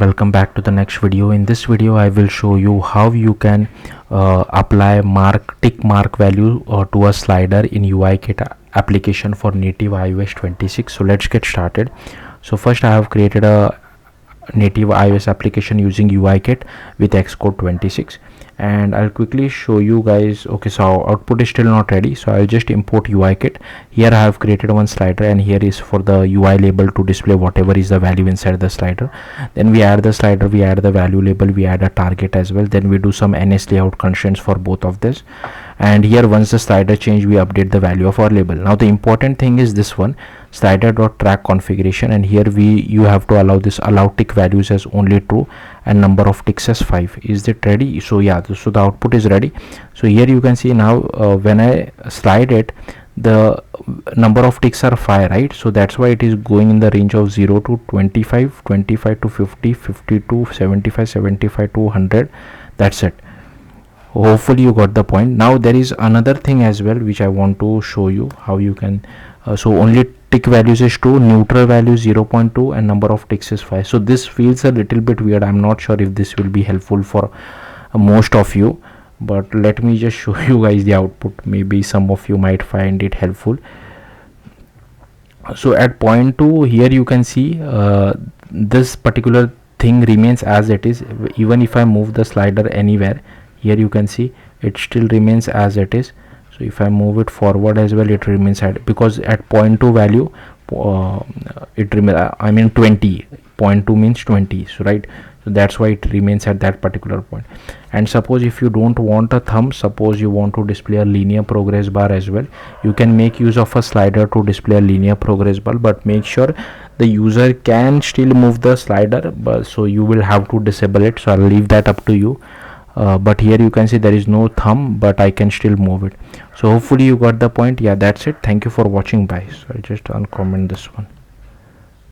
Welcome back to the next video. In this video I will show you how you can apply tick mark value to a slider in UIKit application for native iOS 26. So let's get started. So first I have created a native iOS application using UIKit with Xcode 26, and I'll quickly show you guys. Okay, so our output is still not ready, so I'll just import UIKit. Here I have created one slider, and here is for the UI label to display whatever is the value inside the slider. Then we add the slider, we add the value label, we add a target as well. Then we do some NS layout constraints for both of this, and here once the slider change, we update the value of our label. Now the important thing is this one, slider.track configuration, and here you have to allow tick values as only true and number of ticks as 5. Is it ready? So yeah, so the output is ready. So here you can see now when I slide it, the number of ticks are 5, right? So that's why it is going in the range of 0 to 25, 25 to 50, 50 to 75, 75 to 100. That's it. Hopefully you got the point. Now there is another thing as well which I want to show you how you can so only tick values is 2, neutral value 0.2, and number of ticks is 5. So this feels a little bit weird. I'm not sure if this will be helpful for most of you, but let me just show you guys the output. Maybe some of you might find it helpful. So at point 2, here you can see this particular thing remains as it is. Even if I move the slider anywhere, here you can see it still remains as it is. So if I move it forward as well, it remains at, because at 0.2 value it remains, I mean 20, 0.2 means 20, so right, so that's why it remains at that particular point. And suppose if you don't want a thumb, suppose you want to display a linear progress bar as well, you can make use of a slider to display a linear progress bar, but make sure the user can still move the slider, but so you will have to disable it. So I'll leave that up to you. But here you can see there is no thumb, but I can still move it. So hopefully you got the point. Yeah, that's it. Thank you for watching. Bye. So I just uncomment this one.